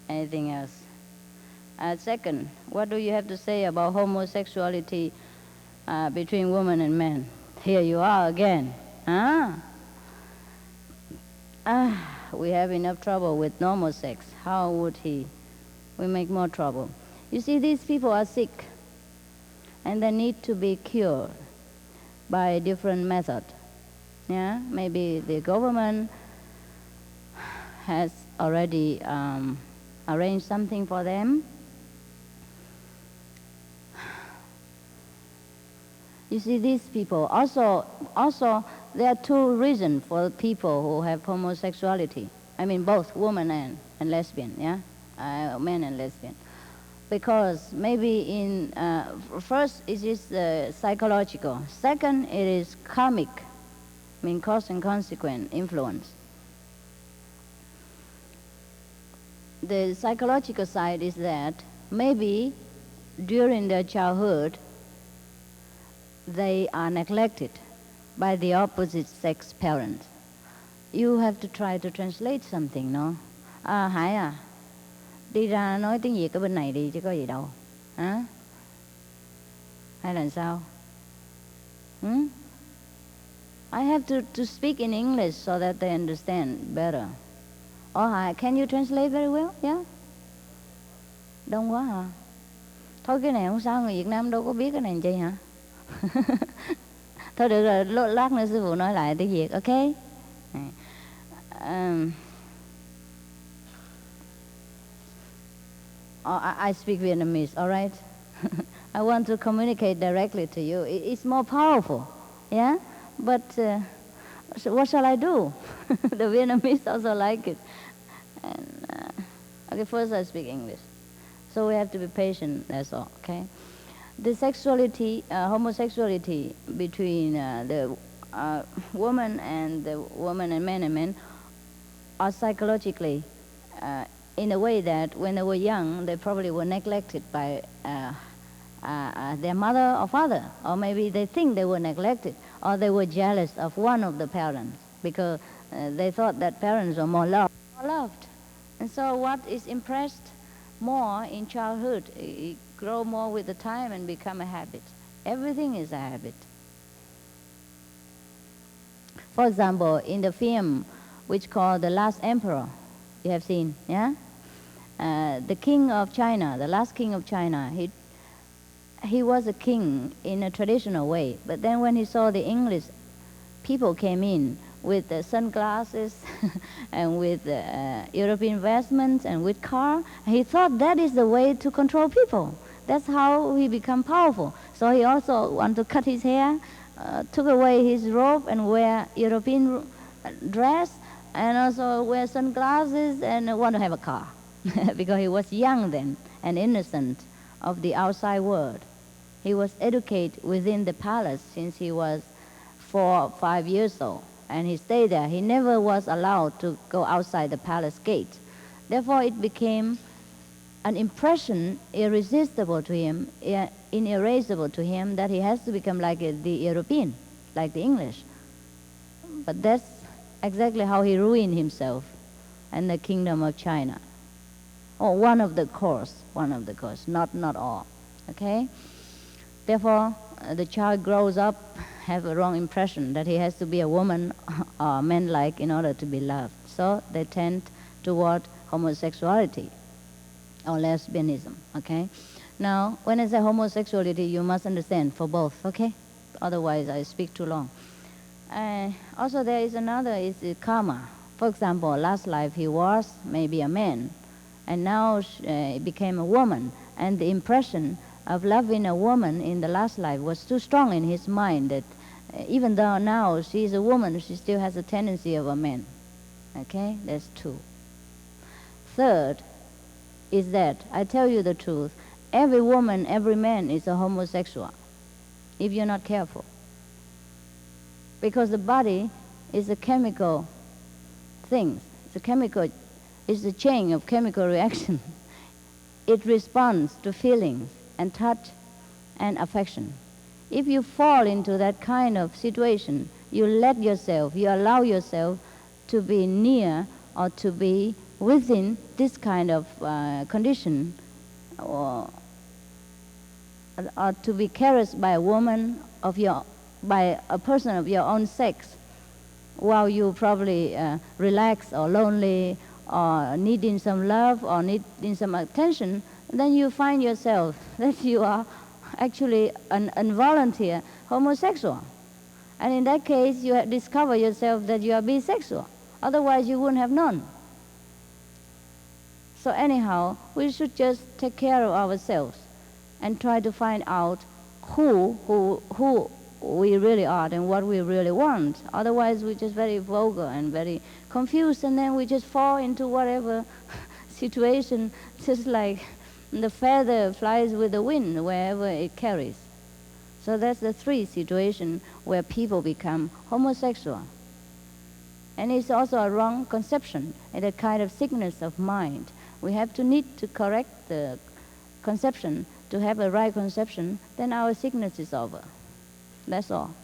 Anything else? Second, what do you have to say about homosexuality between women and men? Here you are again. We have enough trouble with normal sex. How would we make more trouble? You see, these people are sick, and they need to be cured by a different method. Yeah, maybe the government has already arranged something for them. You see, these people also there are two reasons for people who have homosexuality. I mean, both woman and lesbian. Yeah, men and lesbian. Because maybe first it is psychological. Second, it is karmic. I mean, cause and consequence influence. The psychological side is that maybe during their childhood they are neglected by the opposite sex parents. You have to try to translate something, no? Hải à, đi ra nói tiếng Việt ở bên này đi chứ có gì đâu. Hả? Hay là sao? I have to speak in English so that they understand better. Hải, can you translate very well? Yeah? Đông quá hả? Thôi cái này không sao, người Việt Nam đâu có biết cái này làm chi hả? Thôi được rồi, lát nữa sư phụ nói lại tiếng Việt, ok? I speak Vietnamese, all right? I want to communicate directly to you. It's more powerful, yeah? But so what shall I do? The Vietnamese also like it. And, okay, first I speak English. So we have to be patient, that's all, okay? The sexuality, homosexuality between the woman and men and men are psychologically in a way that when they were young, they probably were neglected by their mother or father, or maybe they think they were neglected, or they were jealous of one of the parents because they thought that parents were more loved. And so what is impressed more in childhood, it grow more with the time and become a habit. Everything is a habit. For example, in the film which called The Last Emperor, you have seen, yeah? The king of China, the last king of China, he was a king in a traditional way, but then when he saw the English people came in with sunglasses and with European vestments and with car, he thought that is the way to control people. That's how he became powerful. So he also wanted to cut his hair, took away his robe and wear European dress, and also wear sunglasses and want to have a car because he was young then and innocent of the outside world. He was educated within the palace since he was 4 or 5 years old, and he stayed there. He never was allowed to go outside the palace gate. Therefore, it became an impression irresistible to him, inerasable to him, that he has to become like the European, like the English. But that's exactly how he ruined himself and the kingdom of China. Or one of the course, not all, okay? Therefore, the child grows up, have a wrong impression that he has to be a woman or man-like in order to be loved. So they tend toward homosexuality or lesbianism, okay? Now, when I say homosexuality, you must understand for both, okay? Otherwise, I speak too long. Also, there is another, is karma. For example, last life he was maybe a man, and now he became a woman, and the impression of loving a woman in the last life was too strong in his mind that even though now she is a woman, she still has a tendency of a man. Okay, that's two. Third is that, I tell you the truth, every woman, every man is a homosexual if you're not careful. Because the body is a chemical thing. It's a chain of chemical reaction. It responds to feelings and touch and affection. If you fall into that kind of situation, you allow yourself to be near or to be within this kind of condition, or to be caressed by a woman by a person of your own sex, while you probably relaxed or lonely or needing some love or needing some attention, then you find yourself that you are actually an involuntary homosexual. And in that case, you have discovered yourself that you are bisexual. Otherwise, you wouldn't have known. So anyhow, we should just take care of ourselves and try to find out who we really are and what we really want. Otherwise, we're just very vulgar and very confused, and then we just fall into whatever situation, just like the feather flies with the wind wherever it carries. So that's the three situations where people become homosexual. And it's also a wrong conception and a kind of sickness of mind. We have to need to correct the conception to have a right conception, then our sickness is over. That's all.